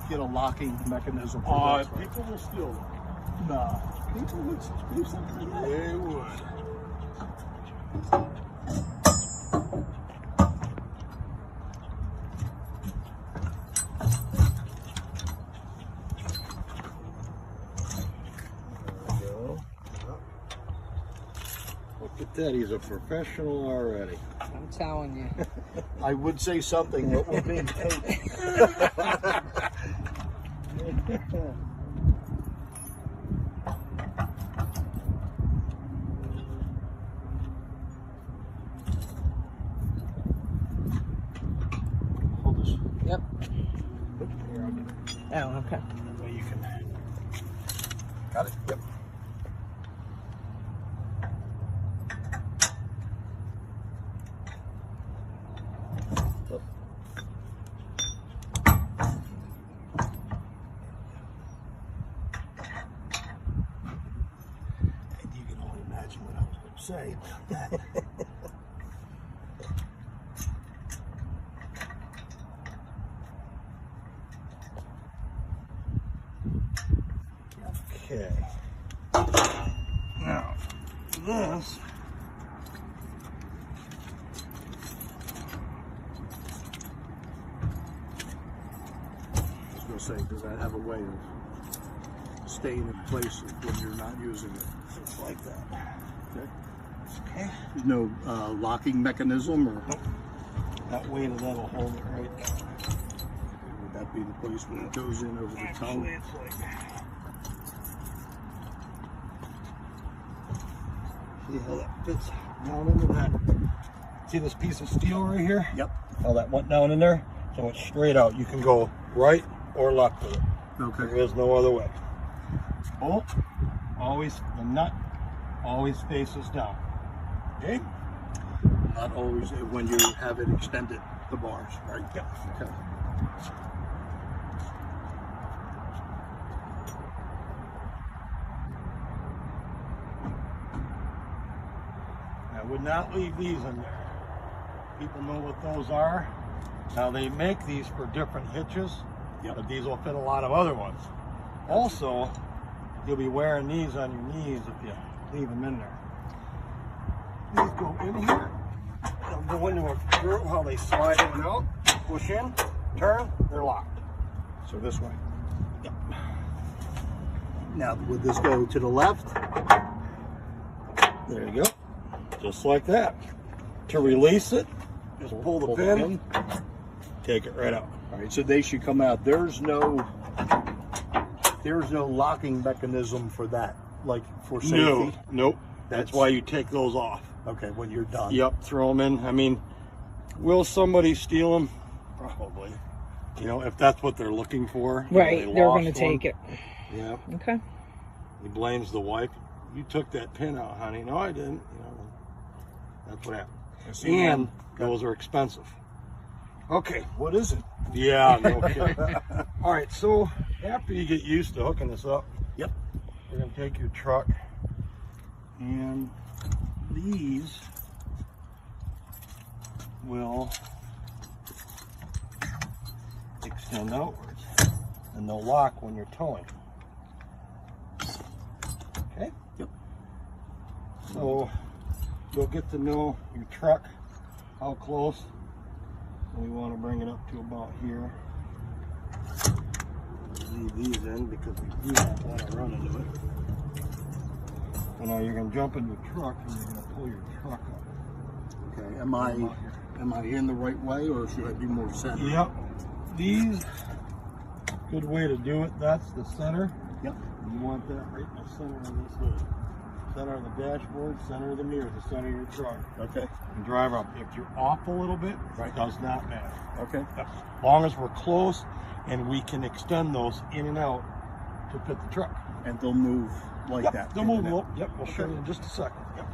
get a locking mechanism for this. People will steal them. Nah, people would do something. They would. Look at that, he's a professional already. I'm telling you. I would say something, but we're being taped. Hold this. Yep. Here, I'll get it. Oh, okay. That way you can. Got it? Yep. And you can only imagine what I was going to say about that. Okay. Now, this. I was going to say, does that have a way of staying in place when you're not using it? Just like that. Okay. Okay. There's no locking mechanism or? Nope. That way that'll hold it right. Would that be the place where it goes in over the tongue? It's like. See how that fits down into that? See this piece of steel right here? Yep. How that went down in there? So it's straight out. You can go right or left with it. Okay. There is no other way. Bolt, always, the nut always faces down. Okay? Not always when you have it extended, the bars, right? Yep. Okay. I would not leave these in there. People know what those are. Now they make these for different hitches, but these will fit a lot of other ones. Also, you'll be wearing these on your knees if you leave them in there. These go in here. They'll go into a screw, how they slide in and out, push in, turn, they're locked. So this way. Yep. Now would this go to the left? There you go. Just like that. To release it, just pull the pin, take it right out. All right, so they should come out. There's no locking mechanism for that, like for safety? No, nope. That's why you take those off. Okay, when you're done. Yep, throw them in. I mean, will somebody steal them? Probably. You know, if that's what they're looking for. Right, you know, they're going to take it. Yeah. Okay. He blames the wife. You took that pin out, honey. No, I didn't. You know, that's what happened. And those are expensive. Okay. What is it? Yeah, no kidding. All right, so after you get used to hooking this up, yep, you're going to take your truck, and these will extend outwards, and they'll lock when you're towing. Okay? Yep. So you'll get to know your truck, how close. We want to bring it up to about here. Leave these in because we do not want to run into it. And now you're going to jump in your truck and you're going to pull your truck up. Okay. Am I in the right way, or should I be more center? Yep. These, good way to do it. That's the center. Yep. You want that right in the center of this hood. Center of the dashboard, center of the mirror, the center of your truck. Okay. And drive up. If you're off a little bit, it does not matter. Okay. As long as we're close and we can extend those in and out to fit the truck. And they'll move like that. They'll move. Yep, we'll show you in just a second. Yep.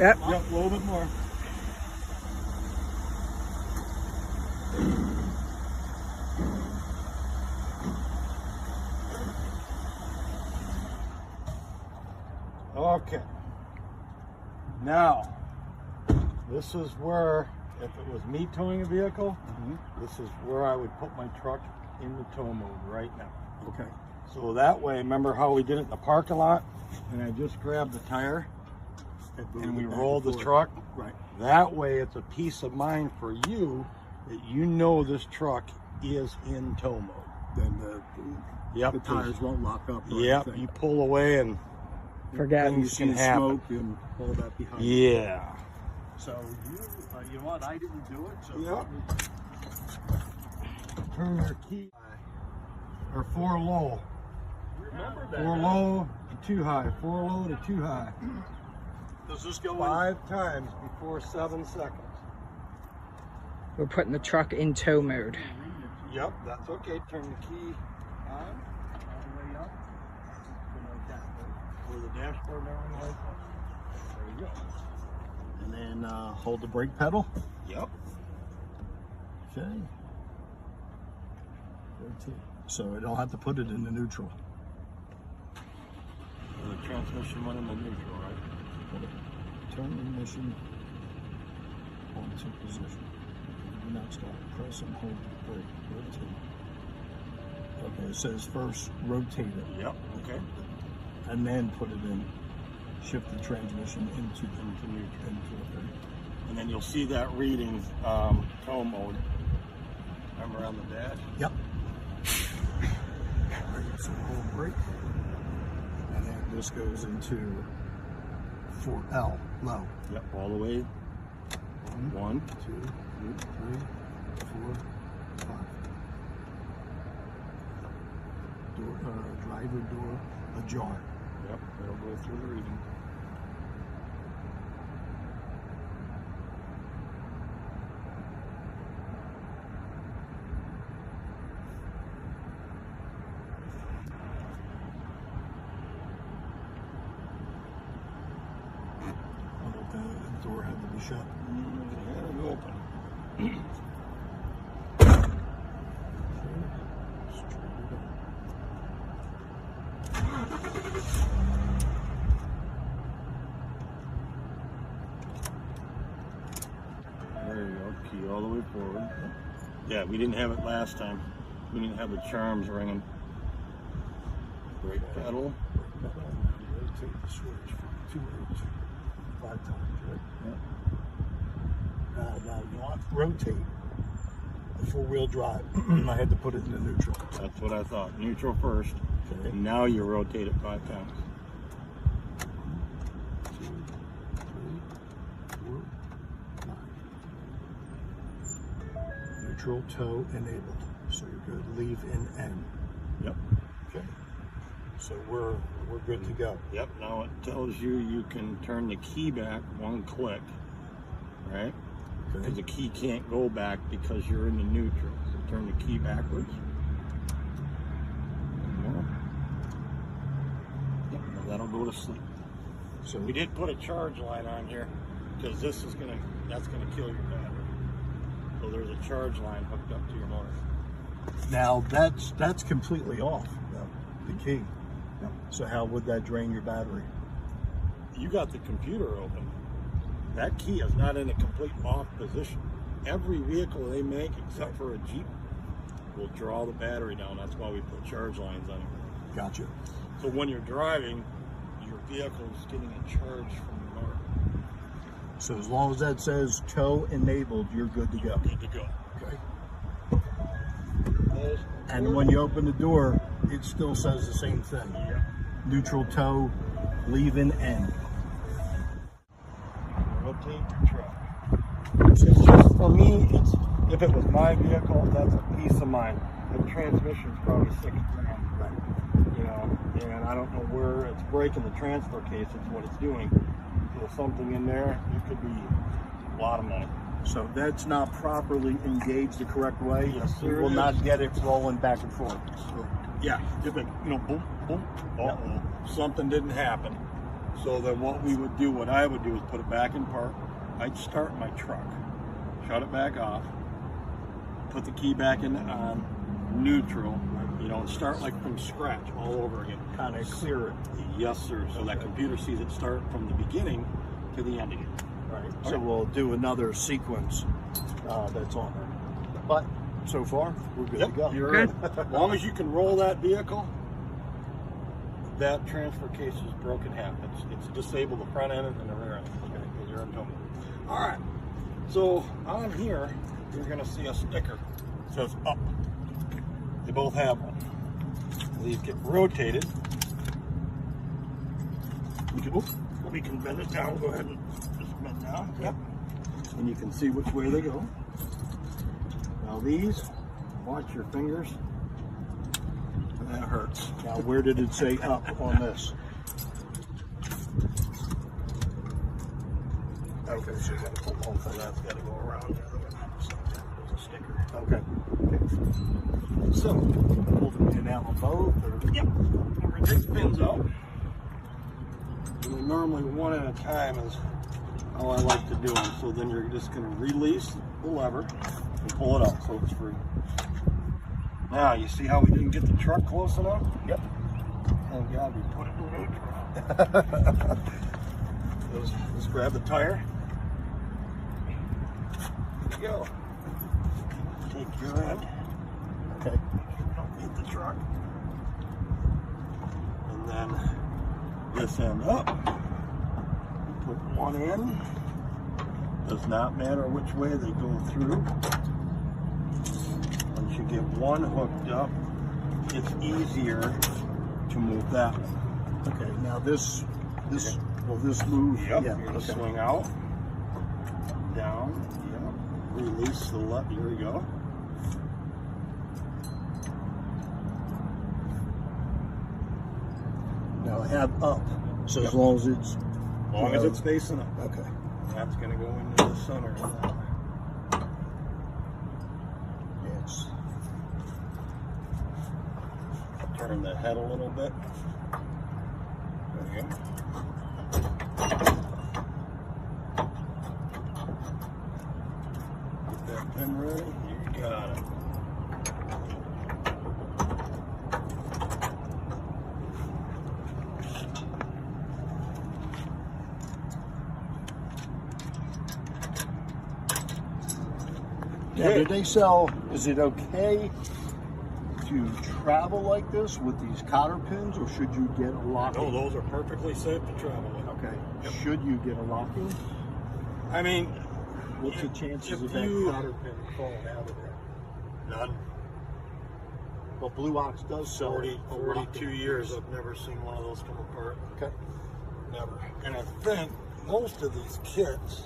Yep. Yep, a little bit more. Okay. Now, this is where, if it was me towing a vehicle, this is where I would put my truck in the tow mode right now. Okay. So that way, remember how we did it in the parking lot? And I just grabbed the tire and we rolled the truck? Right. That way, it's a peace of mind for you that you know this truck is in tow mode. Then Yep. the tires won't lock up. Or Yep. anything. You pull away and Forget. things See can the happen. smoke and all that behind. Yeah. So you know what? I didn't do it. So Yep. Turn your key or 4 low. remember that. 4 low to 2 high. 4 low to 2 high. Does this go 5 times before 7 seconds. We're putting the truck in tow mode. Yep, that's okay. Turn the key on, all the way up. Like that. Where the dashboard and everything like that. There you go. And then hold the brake pedal. Yep. Okay. Rotate. So I don't have to put it in the neutral. The transmission went in the neutral, right? Turn ignition onto position. Do not stop. Press and hold the brake. Rotate. Okay, it says first rotate it Yep. Okay. and then put it in. Shift the transmission into neutral. And then you'll see that reading tow mode. Remember on the dash? Yep. So hold brake. And then this goes into 4L, low. Yep. All the way. 1, 2, 3, 4, 5. Door, driver door ajar. Yep. It'll go through the reading. The door had to be shut. It'll open. There you go. Key all the way forward. Yeah, we didn't have it last time. We didn't have the charms ringing. Brake pedal. Rotate the switch for 2 minutes. 5 times, right? Yep. Now you want to rotate the 4-wheel drive. I had to put it in the neutral. That's what I thought. Neutral first. Okay. And now you rotate it 5 times. 2, 3, 4, 5. Neutral tow enabled. So you're good. Leave in N. Yep. Okay. So we're good to go. Yep. Now it tells you you can turn the key back 1 click. Right? Because Okay. the key can't go back because you're in the neutral. So turn the key backwards. One more. Yep. Now that'll go to sleep. So We did put a charge line on here because that's gonna kill your battery. So there's a charge line hooked up to your motor. now that's completely off. The key. So how would that drain your battery? You got the computer open. That key is not in a complete off position. Every vehicle they make, except for a Jeep, will draw the battery down. That's why we put charge lines on it. Gotcha. So when you're driving, your vehicle is getting a charge from the motor. So as long as that says tow enabled, you're good to go. Good to go. Okay. And when you open the door, it still says the same thing. Yeah. Neutral tow, leave in N. Rotate your truck. It's just, for me, if it was my vehicle, that's a peace of mind. The transmission's probably $6 grand. You know, and I don't know where it's breaking the transfer case. It's what it's doing. There's something in there. It could be a lot of money. So that's not properly engaged the correct way. Yes, You sir, will it not is. get it rolling back and forth. Yeah, if it, boom, boom, uh-oh, something didn't happen. So then what we would do, what I would do is put it back in park. I'd start my truck, shut it back off, put the key back in on neutral, you know, and start like from scratch all over again. Kind of clear it. Yes, sir. So that computer sees it start from the beginning to the end again. Right. Okay. So we'll do another sequence that's on there. But so far, we're good to go. You're Good. in. As long as you can roll that vehicle, that transfer case is broken half. It's disabled the front end and the rear end. Okay, because you're in tow. All right. So on here, you're going to see a sticker. It says up. They both have one. These get rotated. We can bend it down. Go ahead and just bend down. Yep. And you can see which way they go. Now these, watch your fingers. That hurts. Now, where did it say up on this? Okay, so you got to pull both of that's got to go around there. There's a sticker. Okay. So, Pull the pin out on both? Or? yep. We're going to take the pins out. And we normally one at a time is how I like to do them. So then you're just going to release the lever and pull it out so it's free. Now, you see how we didn't get the truck close enough? Yep. Thank God we put it in neutral. Let's grab the tire. There you go. Take your end. Okay. You don't need the truck. And then this end up. Put one in. Does not matter which way they go through. Once you get one hooked up, it's easier to move that one. Okay. Now will this move? Yep. Yeah. You're gonna Okay. swing out, down, yep. Release the left. Here we go. Now have up. So Yep. as long as it's As long as it's facing up. okay. That's gonna go into the center of that. Yes. Turn the head a little bit. There you go. Get that pin ready. You got it. Now, do they sell? Is it okay to travel like this with these cotter pins, or should you get a locking? No, those are perfectly safe to travel with. Okay. Yep. Should you get a locking? I mean, What's the chances if of that you- cotter pin falling out of there? none. Well, Blue Ox does sell 42 years, I've never seen one of those come apart. Okay. Never. And I think most of these kits,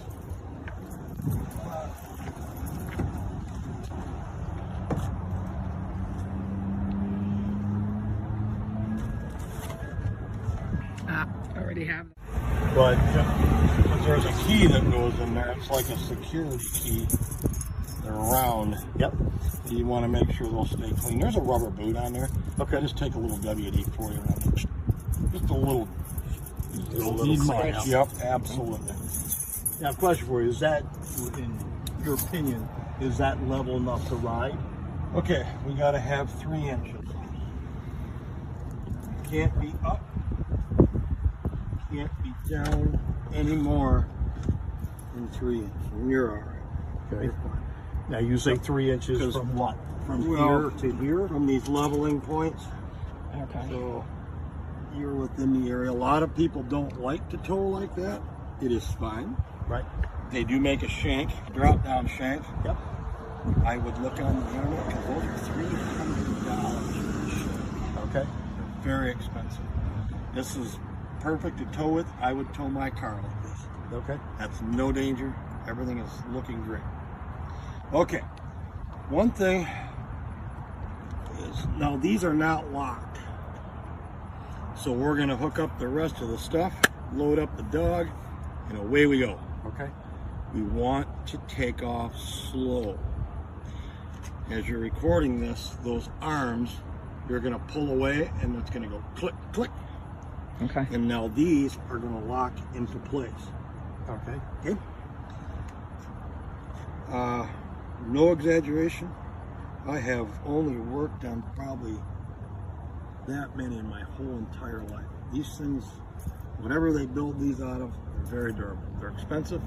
Already have. but there's a key that goes in there. It's like a security key. They're round. Yep. You want to make sure they'll stay clean. There's a rubber boot on there. Okay. Just take a little WD-40 around it. Just a little. little Need scratch. much. Yep, absolutely. Now, question for you: is that, in your opinion, is that level enough to ride? Okay, we got to have 3 inches. Can't be up. Can't be down any more than 3 inches. And you're all right. Okay. Now, you say 3 inches Because- from what? From Well, here to here? From these leveling points. Okay. So you're within the area. A lot of people don't like to tow like that. It is fine. Right. They do make a shank, drop down shank. Yep. I would look on the internet because those are $300. Okay. Very expensive. This is perfect to tow with. I would tow my car like this. Okay. That's no danger. Everything is looking great. Okay. One thing is, now these are not locked. So we're going to hook up the rest of the stuff, load up the dog, and away we go. Okay. We want to take off slow. As you're recording this, those arms, you're going to pull away and it's going to go click, click. Okay. And now these are going to lock into place. Okay. Okay. No exaggeration. I have only worked on probably that many in my whole entire life. These things, whatever they build these out of, are very durable. They're expensive.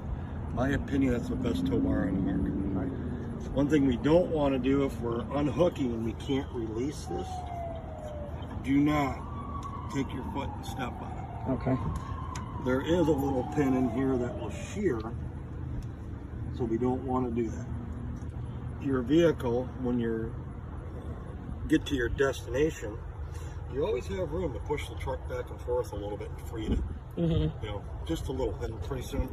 In my opinion, that's the best tow bar on the market. Right. One thing we don't want to do if we're unhooking and we can't release this, do not take your foot and step on it. Okay. There is a little pin in here that will shear, so we don't want to do that. Your vehicle, when you get to your destination, you always have room to push the truck back and forth a little bit and free it. You know, just a little, and pretty soon,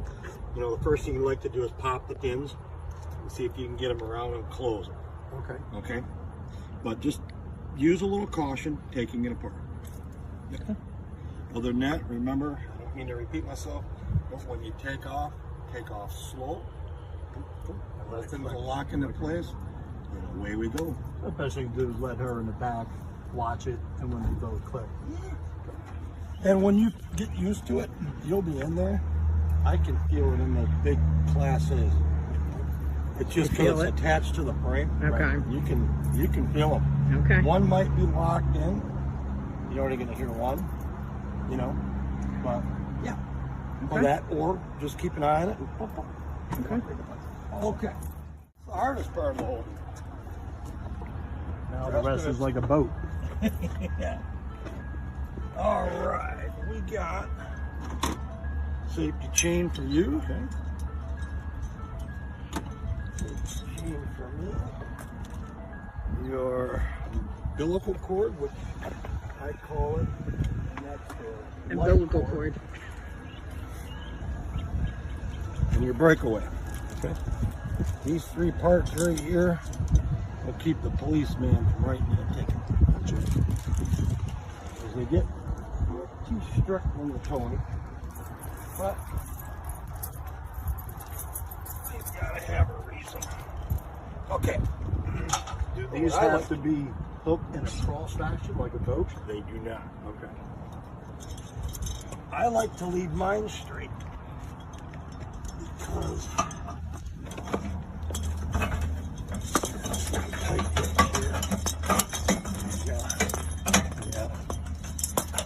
you know, the first thing you like to do is pop the pins and see if you can get them around and close them. Okay. Okay, but just use a little caution taking it apart. Okay. Other than that, remember, I don't mean to repeat myself, but when you take off slow, and let things lock into place, and away we go. The best thing to do is let her in the back watch it, and when they go click. And when you get used to it, you'll be in there. I can feel it in the big Class A's. It's just You feel because it's it? attached to the frame. Okay. Right? You can feel them. Okay. One might be locked in. You're only going to hear one, you know. But yeah, or that, or just keep an eye on it. And pop, pop. Okay. Okay. It's the hardest part of the whole thing. Now the rest is like a boat. Yeah. All right, we got safety chain for you. Okay. Safety chain for me. Your umbilical cord, which I call it, and that's the light Umbilical cord. and your breakaway. Okay. These three parts right here will keep the policeman from writing you a ticket. As they get too strict when you're towing, but they've got to have a reason. Okay. These have to be hooked in a cross fashion like a boat. They do not. Okay. I like to leave mine straight because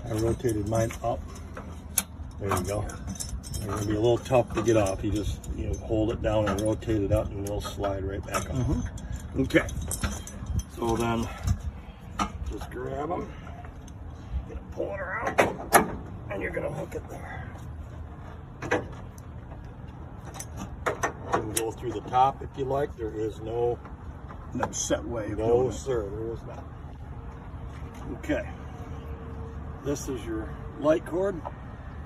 I rotated mine up. There you go. It's gonna be a little tough to get off. You just hold it down and rotate it up, and it'll slide right back up. Okay. So then, just grab them, pull it around, and you're gonna hook it there. You can go through the top if you like. There is no set way of no, doing it. sir, there is not. Okay. This is your light cord.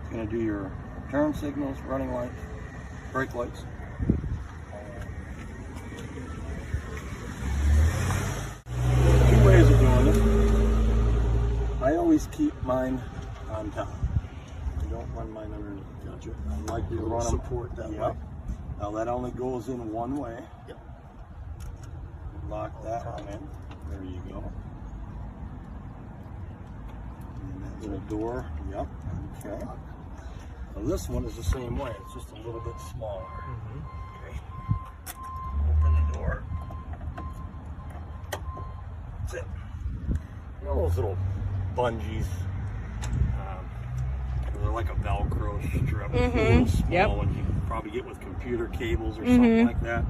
It's going to do your turn signals, running lights, brake lights. Two ways of doing this. I always keep mine on top. I don't run mine underneath. Gotcha. I like to run them. Support that way. Now that only goes in one way. Yep. Lock that one in. There you go. And that little door. Yep. Okay. Now this one is the same way. It's just a little bit smaller. Okay. Open the door. That's it. You know those little bungees? They're like a Velcro strip. A little small Yep. ones you can probably get with computer cables or something like that.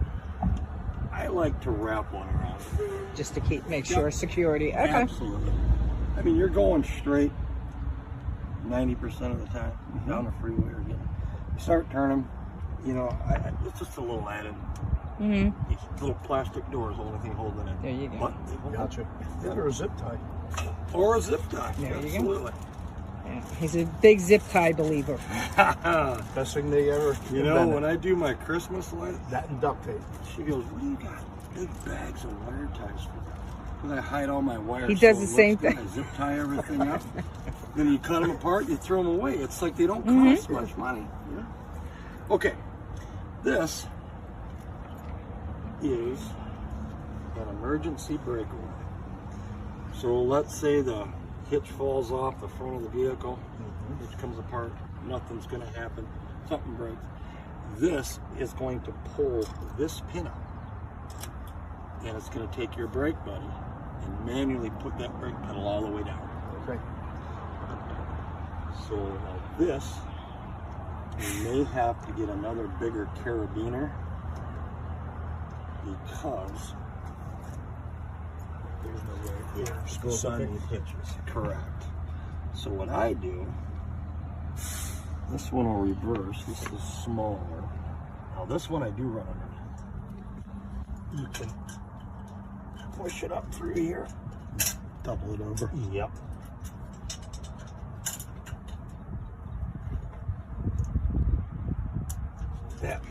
I like to wrap one around it. Just to make sure security. Okay. Absolutely. I mean, you're going straight 90% of the time down the freeway or getting. You start turning, it's just a little added. These little plastic doors, the only thing holding it. There you go. But they hold Gotcha. That or a zip tie. it. Or a zip tie. There you go. Absolutely. Yeah. He's a big zip tie believer. Best thing they ever You know, invented. when I do my Christmas light, That and duct tape. she goes, "What do you got? Big bags of wire ties for?" Because I hide all my wires. He does so the it same looks good. thing. I zip tie everything up. Then you cut them apart, you throw them away. It's like they don't cost much money. You know? Okay, this is an emergency breakaway. So let's say the hitch falls off the front of the vehicle, which comes apart, nothing's going to happen. Something breaks. This is going to pull this pin out, and it's going to take your brake buddy and manually put that brake pedal all the way down. Okay. So now this, you may have to get another bigger carabiner because There's no way. the sun hitches. Correct. So what I do, this one will reverse. This is smaller. Now this one I do run underneath. You can push it up through here. Double it over. Yep. That.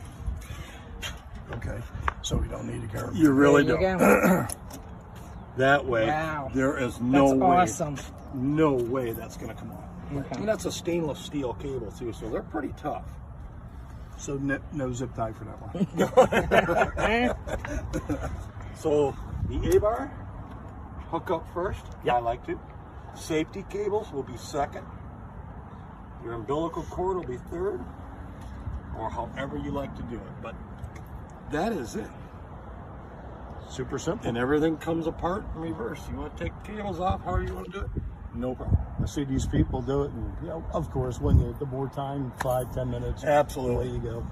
Okay. So we don't need a carabiner. You really There you don't. That way, Wow. there is no That's way. awesome. No way that's going to come off. Okay. And that's a stainless steel cable too, so they're pretty tough. So no zip tie for that one. So the A-bar, hook up first. Yeah. I like to. Safety cables will be second. Your umbilical cord will be third, or however you like to do it. But that is it. Super simple. And everything comes apart in reverse. You want to take cables off, however you want to do it, no problem. I see these people do it, and of course, when the more time, 5-10 minutes, Absolutely. away you go.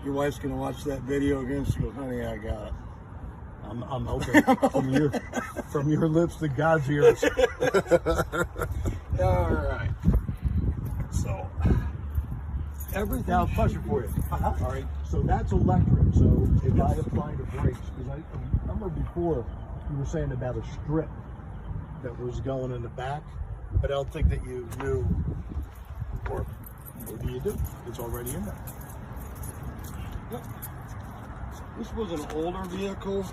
Your wife's gonna watch that video again. She goes, "Honey, I got it." I'm hoping from your lips to God's ears. All right. So everything. Now, question for you. All right, so that's electric. So if I apply the brakes, because I remember before you were saying about a strip that was going in the back, but I don't think that you knew, or maybe you do. It's already in there. Yep. This was an older vehicle,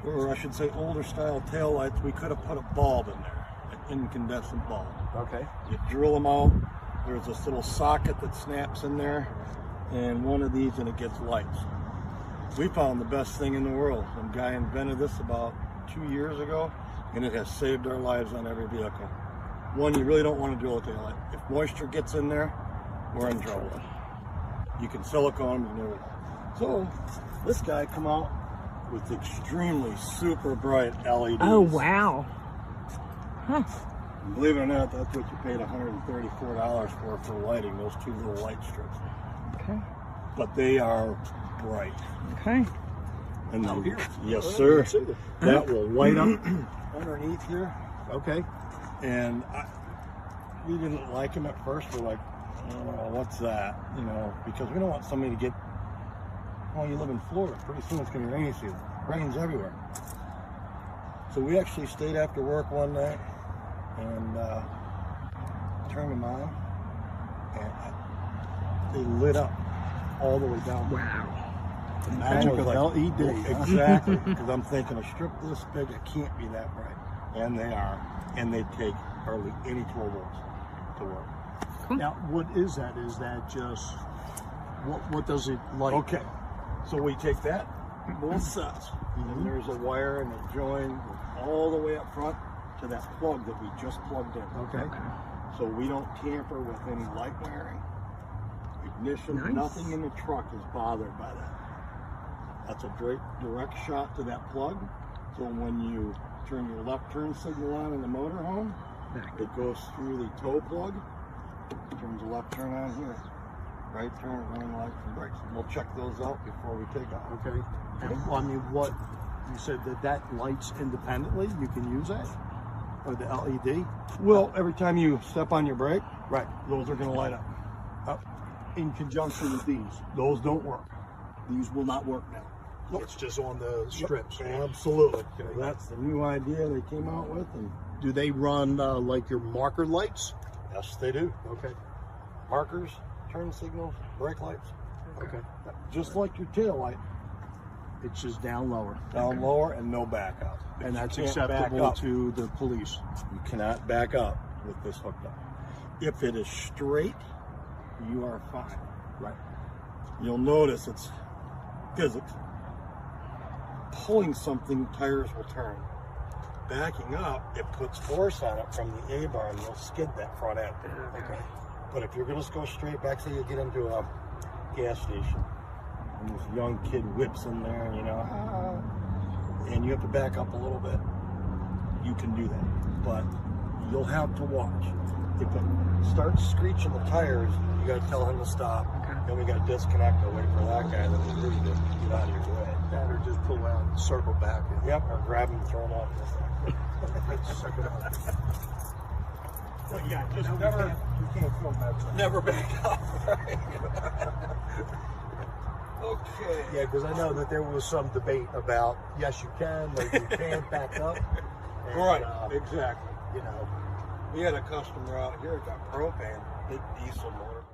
or I should say older style taillights. We could have put a bulb in there, an incandescent bulb. Okay. You drill them out. There's this little socket that snaps in there, and one of these and it gets lights. We found the best thing in the world. Some guy invented this about 2 years ago, and it has saved our lives on every vehicle. One, you really don't want to drill a taillight. If moisture gets in there, we're in trouble. You can silicone them, you know. So this guy come out with extremely super bright LEDs. Oh, wow. Huh. And believe it or not, that's what you paid $134 for lighting, those two little light strips. Okay. But they are bright. Okay. And Out here. Yes, Oh, sir. let's see that. That will light up underneath here. Okay. And we didn't like them at first. We're like, oh, what's that? You know, because we don't want somebody to get, well, you live in Florida. Pretty soon it's going to be rainy season. Rain's everywhere. So we actually stayed after work one night and turned them on. And they lit up all the way down. Wow. The magic of LED. Exactly. Because I'm thinking a strip this big, it can't be that bright. And they are. And they take hardly any 12 volts to work. Now, what is that? Is that just what does it light? Okay, so we take that, both sets, and there's a wire and a join all the way up front to that plug that we just plugged in. Okay. So we don't tamper with any light wiring, ignition, Nice. nothing in the truck is bothered by that. That's a direct shot to that plug. So when you turn your left turn signal on in the motorhome, it goes through the tow plug, turns the left turn on here, right turn, running lights and brakes. And we'll check those out before we take off. Okay. And, well, I mean, what you said that lights independently. You can use that, or the LED. Well, every time you step on your brake, Right. those are going to light up. In conjunction with these, Those don't work. these will not work now. Nope. It's just on the strips. Absolutely. Okay. That's the new idea they came out with, and Do they run like your marker lights? yes, they do. Okay. Markers, turn signals, brake lights, Okay. just like your tail light. It's just down lower, Down lower and no back up. and that's You can't back acceptable up. to the police. You cannot back up with this hooked up. If it is straight, you are fine. Right. You'll notice it's physics. Pulling something, tires will turn. backing up, it puts force on it from the A-bar and you'll skid that front end. Okay. But if you're gonna go straight back, say you get into a gas station and this young kid whips in there, you know, and you have to back up a little bit, you can do that. But you'll have to watch. If it starts screeching the tires, you gotta tell him to stop. Okay. Then we gotta disconnect and wait for that guy that was rude to get out of your way. That or just pull out and circle back. Yep, or grab him and throw him off. Suck it up. Well, yeah, just No, never, we can't film that. never back up. Okay. Yeah, because I know that there was some debate about yes, you can, or you can't back up. And, Right, exactly. You know, We had a customer out here that got propane, big diesel motor.